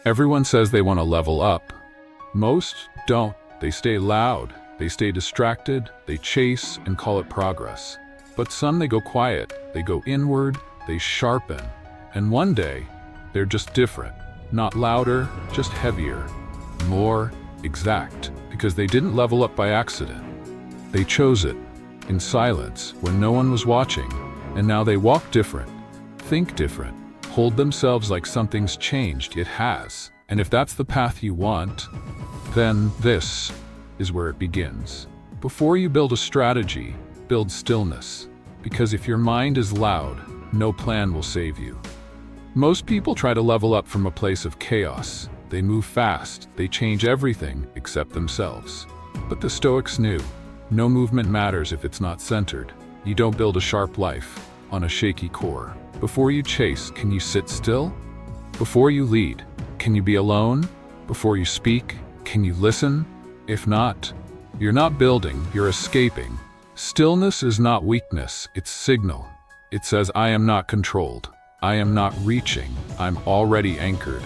Everyone says they want to level up. Most don't. They stay loud, they stay distracted, they chase and call it progress. But some, they go quiet, they go inward, they sharpen. And one day, they're just different. Not louder, just heavier. More exact. Because they didn't level up by accident. They chose it, in silence, when no one was watching. And now they walk different, think different, hold themselves like something's changed. It has. And if that's the path you want, then this is where it begins. Before you build a strategy, build stillness. Because if your mind is loud, no plan will save you. Most people try to level up from a place of chaos. They move fast, they change everything except themselves. But the Stoics knew, no movement matters if it's not centered. You don't build a sharp life on a shaky core. Before you chase, can you sit still? Before you lead, can you be alone? Before you speak, can you listen? If not, you're not building, you're escaping. Stillness is not weakness, it's signal. It says, I am not controlled. I am not reaching. I'm already anchored.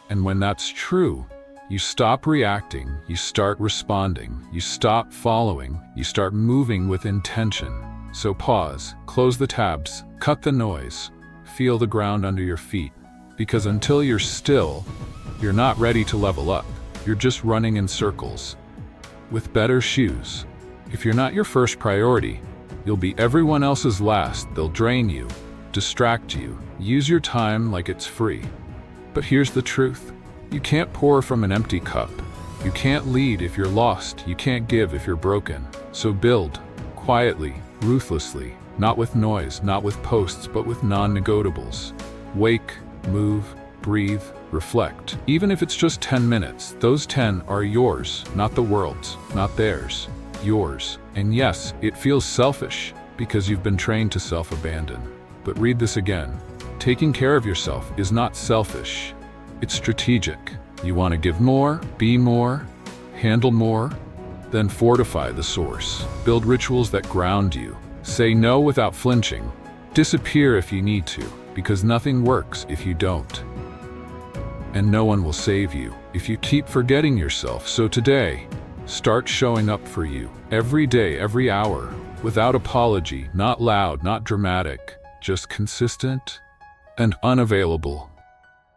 And when that's true, you stop reacting, you start responding, you stop following, you start moving with intention. So pause, close the tabs, cut the noise, feel the ground under your feet. Because until you're still, you're not ready to level up. You're just running in circles. With better shoes. If you're not your first priority, you'll be everyone else's last. They'll drain you, distract you, use your time like it's free. But here's the truth. You can't pour from an empty cup. You can't lead if you're lost. You can't give if you're broken. So build, quietly, ruthlessly, not with noise, not with posts, but with non-negotiables. Wake, move, breathe, reflect. Even if it's just 10 minutes, those 10 are yours, not the world's, not theirs, yours. And yes, it feels selfish because you've been trained to self-abandon. But read this again. Taking care of yourself is not selfish. It's strategic. You want to give more, be more, handle more, then fortify the source. Build rituals that ground you. Say no without flinching. Disappear if you need to, because nothing works if you don't. And no one will save you if you keep forgetting yourself. So today, start showing up for you. Every day, every hour, without apology, not loud, not dramatic, just consistent and unavailable.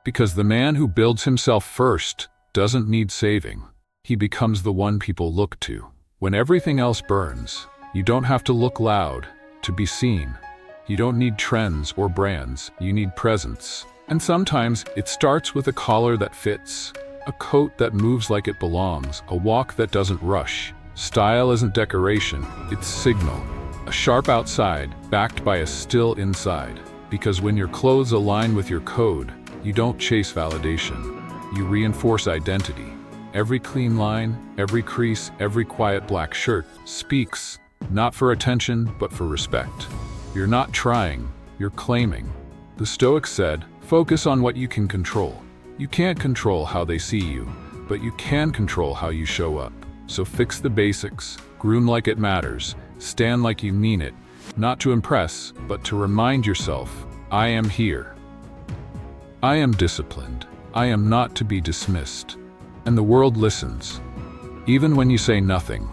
Because the man who builds himself first doesn't need saving. He becomes the one people look to. When everything else burns, you don't have to look loud to be seen. You don't need trends or brands, you need presence. And sometimes it starts with a collar that fits, a coat that moves like it belongs, a walk that doesn't rush. Style isn't decoration, it's signal. A sharp outside, backed by a still inside. Because when your clothes align with your code, you don't chase validation. You reinforce identity. Every clean line, every crease, every quiet black shirt speaks, not for attention, but for respect. You're not trying, you're claiming. The Stoics said, focus on what you can control. You can't control how they see you, but you can control how you show up. So fix the basics, groom like it matters, stand like you mean it, not to impress, but to remind yourself, I am here. I am disciplined. I am not to be dismissed. And the world listens, even when you say nothing.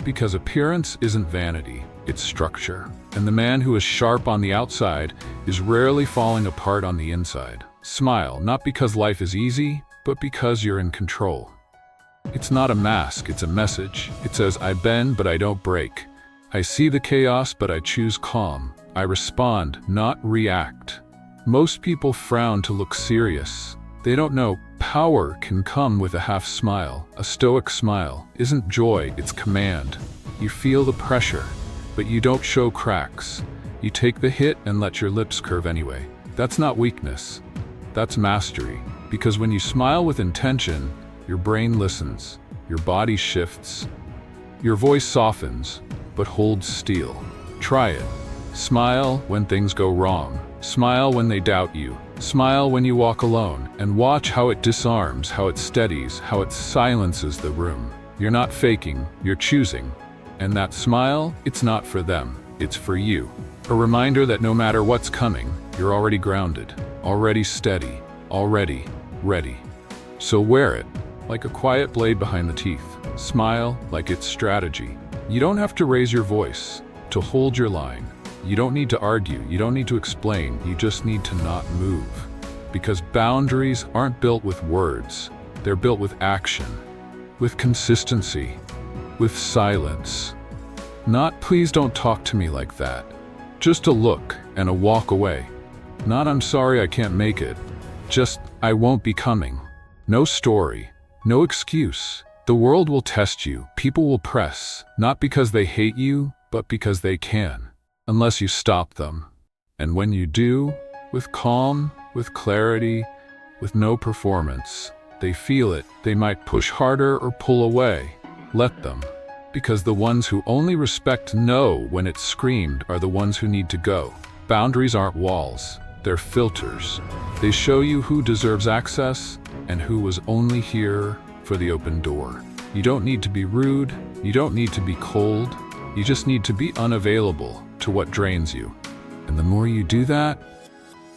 Because appearance isn't vanity, it's structure. And the man who is sharp on the outside is rarely falling apart on the inside. Smile, not because life is easy, but because you're in control. It's not a mask, it's a message. It says, I bend, but I don't break. I see the chaos, but I choose calm. I respond, not react. Most people frown to look serious. They don't know power can come with a half smile. A Stoic smile isn't joy, it's command. You feel the pressure, but you don't show cracks. You take the hit and let your lips curve anyway. That's not weakness. That's mastery. Because when you smile with intention, your brain listens, your body shifts, your voice softens, but holds still. Try it. Smile when things go wrong. Smile when they doubt you. Smile when you walk alone, and watch how it disarms, how it steadies, how it silences the room. You're not faking, you're choosing. And that smile, it's not for them, it's for you. A reminder that no matter what's coming, you're already grounded, already steady, already ready. So wear it, like a quiet blade behind the teeth. Smile like it's strategy. You don't have to raise your voice to hold your line. You don't need to argue, you don't need to explain, you just need to not move. Because boundaries aren't built with words, they're built with action, with consistency, with silence. Not "please don't talk to me like that." Just a look and a walk away. Not "I'm sorry I can't make it." Just "I won't be coming." No story, no excuse. The world will test you, people will press, not because they hate you, but because they can, unless you stop them. And when you do, with calm, with clarity, with no performance, they feel it. They might push harder or pull away. Let them. Because the ones who only respect no when it's screamed are the ones who need to go. Boundaries aren't walls, they're filters. They show you who deserves access and who was only here for the open door. You don't need to be rude, you don't need to be cold, you just need to be unavailable to what drains you. And the more you do that,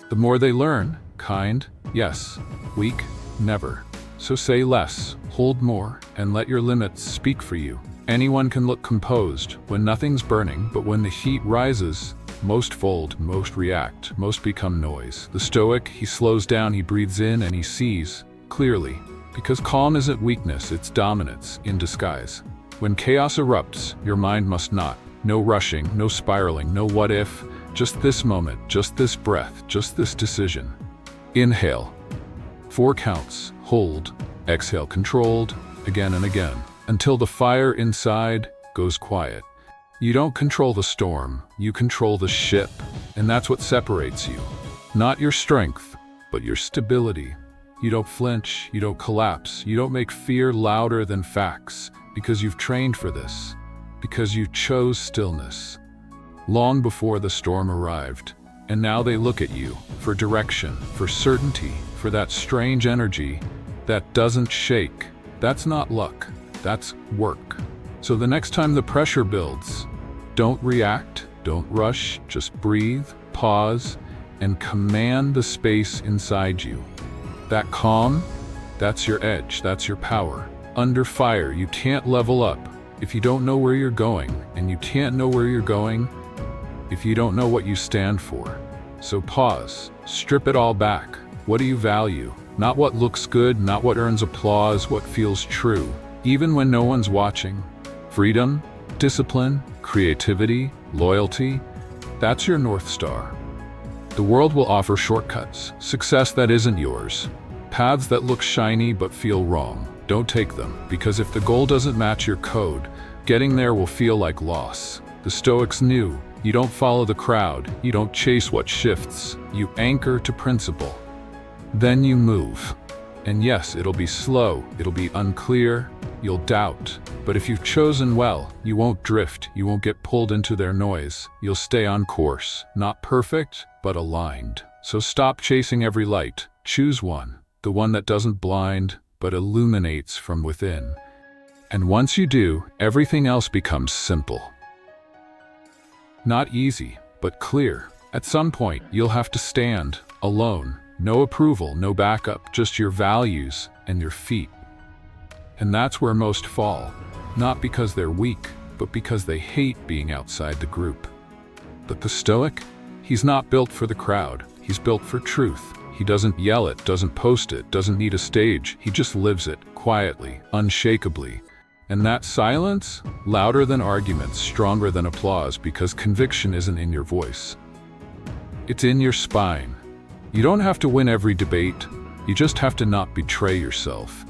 the more they learn. Kind, yes. Weak, never. So say less, hold more, and let your limits speak for you. Anyone can look composed when nothing's burning, but when the heat rises, most fold, most react, most become noise. The Stoic, he slows down, he breathes in, and he sees clearly. Because calm isn't weakness, it's dominance in disguise. When chaos erupts, your mind must not. No rushing, no spiraling, no what if, just this moment, just this breath, just this decision. Inhale. 4 counts, hold, exhale controlled, again and again, until the fire inside goes quiet. You don't control the storm, you control the ship, and that's what separates you. Not your strength, but your stability. You don't flinch, you don't collapse, you don't make fear louder than facts, because you've trained for this, because you chose stillness. Long before the storm arrived, and now they look at you for direction, for certainty, for that strange energy that doesn't shake. That's not luck, that's work. So the next time the pressure builds, don't react, don't rush, just breathe, pause, and command the space inside you. That calm, that's your edge, that's your power. Under fire, you can't level up if you don't know where you're going, and you can't know where you're going if you don't know what you stand for. So pause, strip it all back. What do you value? Not what looks good, not what earns applause, what feels true, even when no one's watching. Freedom, discipline, creativity, loyalty, that's your North Star. The world will offer shortcuts, success that isn't yours, paths that look shiny but feel wrong. Don't take them, because if the goal doesn't match your code, getting there will feel like loss. The Stoics knew, you don't follow the crowd, you don't chase what shifts, you anchor to principle. Then you move. And yes, it'll be slow, it'll be unclear, you'll doubt. But if you've chosen well, you won't drift, you won't get pulled into their noise. You'll stay on course, not perfect, but aligned. So stop chasing every light, choose one, the one that doesn't blind, but illuminates from within. And once you do, everything else becomes simple. Not easy, but clear. At some point, you'll have to stand, alone. No approval, no backup, just your values and your feet. And that's where most fall. Not because they're weak, but because they hate being outside the group. But the Stoic? He's not built for the crowd. He's built for truth. He doesn't yell it, doesn't post it, doesn't need a stage. He just lives it, quietly, unshakably. And that silence? Louder than arguments, stronger than applause, because conviction isn't in your voice. It's in your spine. You don't have to win every debate. You just have to not betray yourself.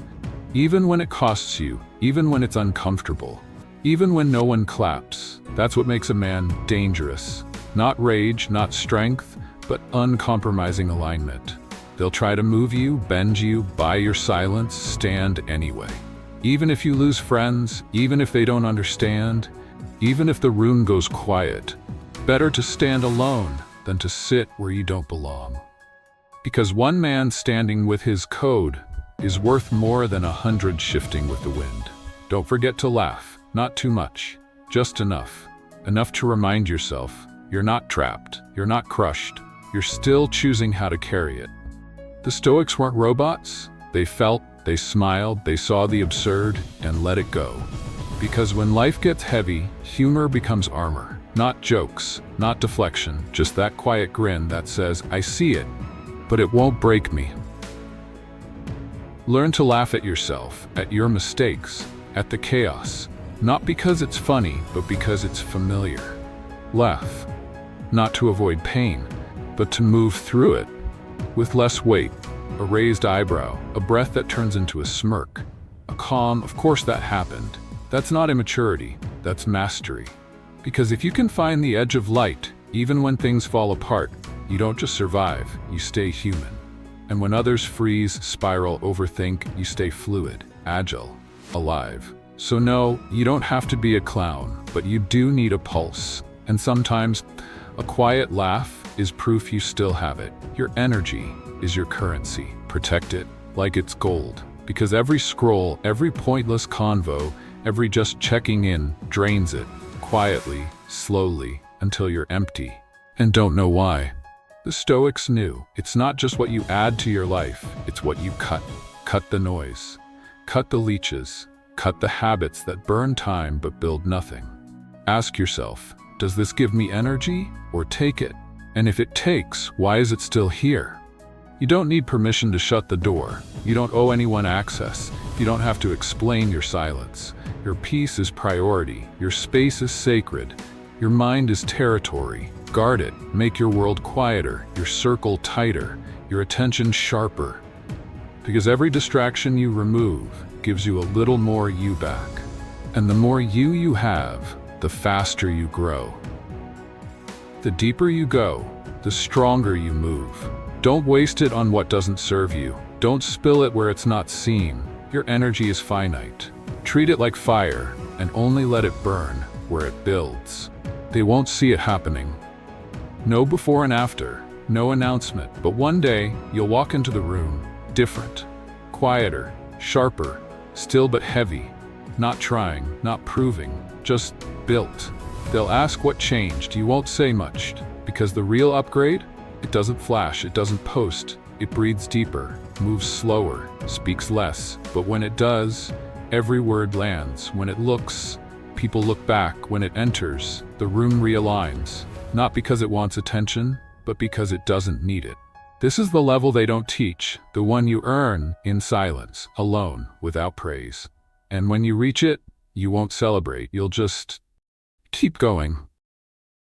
Even when it costs you, even when it's uncomfortable, even when no one claps. That's what makes a man dangerous. Not rage, not strength, but uncompromising alignment. They'll try to move you, bend you, buy your silence, stand anyway. Even if you lose friends, even if they don't understand, even if the room goes quiet, better to stand alone than to sit where you don't belong. Because one man standing with his code is worth more than 100 shifting with the wind. Don't forget to laugh, not too much, just enough. Enough to remind yourself, you're not trapped, you're not crushed, you're still choosing how to carry it. The Stoics weren't robots. They felt, they smiled, they saw the absurd, and let it go. Because when life gets heavy, humor becomes armor. Not jokes, not deflection, just that quiet grin that says, I see it, but it won't break me. Learn to laugh at yourself, at your mistakes, at the chaos. Not because it's funny, but because it's familiar. Laugh, not to avoid pain, but to move through it. With less weight, a raised eyebrow, a breath that turns into a smirk, a calm, of course that happened. That's not immaturity, that's mastery. Because if you can find the edge of light, even when things fall apart, you don't just survive, you stay human. And when others freeze, spiral, overthink, you stay fluid, agile, alive. So no, you don't have to be a clown, but you do need a pulse. And sometimes, a quiet laugh is proof you still have it. Your energy is your currency. Protect it like it's gold. Because every scroll, every pointless convo, every just checking in drains it, quietly, slowly, until you're empty. And don't know why. The Stoics knew, it's not just what you add to your life, it's what you cut. Cut the noise. Cut the leeches. Cut the habits that burn time but build nothing. Ask yourself, does this give me energy or take it? And if it takes, why is it still here? You don't need permission to shut the door. You don't owe anyone access. You don't have to explain your silence. Your peace is priority. Your space is sacred. Your mind is territory. Guard it. Make your world quieter, your circle tighter, your attention sharper. Because every distraction you remove gives you a little more you back. And the more you have, the faster you grow. The deeper you go, the stronger you move. Don't waste it on what doesn't serve you. Don't spill it where it's not seen. Your energy is finite. Treat it like fire, and only let it burn where it builds. They won't see it happening. No before and after, no announcement, but one day you'll walk into the room, different, quieter, sharper, still but heavy, not trying, not proving, just built. They'll ask what changed. You won't say much, because the real upgrade, it doesn't flash, it doesn't post, it breathes deeper, moves slower, speaks less, but when it does, every word lands. When it looks, people look back. When it enters, the room realigns, not because it wants attention, but because it doesn't need it. This is the level they don't teach, the one you earn in silence, alone, without praise. And when you reach it, you won't celebrate, you'll just keep going.